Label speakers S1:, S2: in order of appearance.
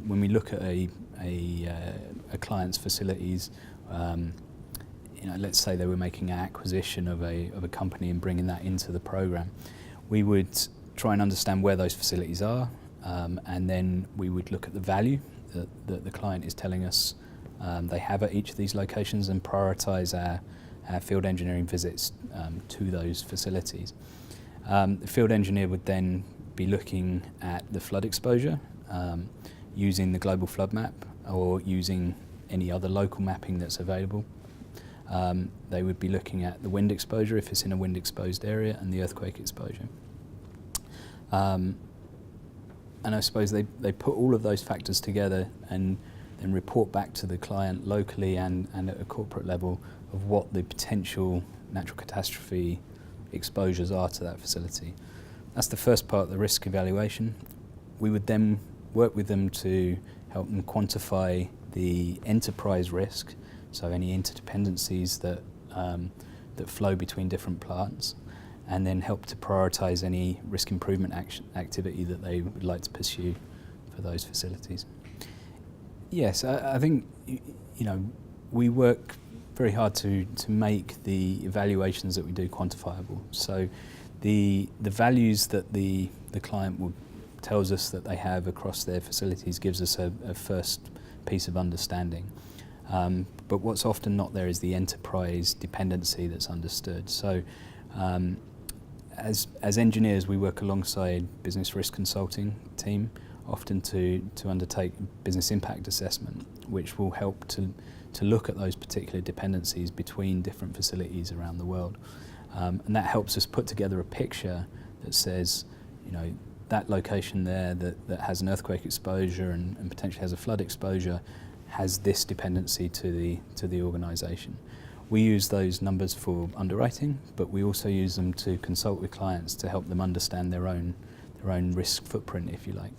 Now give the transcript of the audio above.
S1: when we look at a client's facilities, let's say they were making an acquisition of a company and bringing that into the program, we would try and understand where those facilities are, and then we would look at the value that the client is telling us they have at each of these locations and prioritise our field engineering visits to those facilities. The field engineer would then be looking at the flood exposure using the global flood map or using any other local mapping that's available. They would be looking at the wind exposure if it's in a wind exposed area and the earthquake exposure. And I suppose they put all of those factors together and then report back to the client locally and at a corporate level of what the potential natural catastrophe exposures are to that facility. That's the first part, the risk evaluation. We would then work with them to help them quantify the enterprise risk, so any interdependencies that flow between different plants, and then help to prioritise any risk improvement activity that they would like to pursue for those facilities. Yes, I think we work very hard to make the evaluations that we do quantifiable. So the values that the client tells us that they have across their facilities gives us a first piece of understanding. But what's often not there is the enterprise dependency that's understood. So as engineers, we work alongside business risk consulting team, often to undertake business impact assessment, which will help to look at those particular dependencies between different facilities around the world. And that helps us put together a picture that says, that location there that has an earthquake exposure and potentially has a flood exposure has this dependency to the organisation. We use those numbers for underwriting, but we also use them to consult with clients to help them understand their own risk footprint, if you like.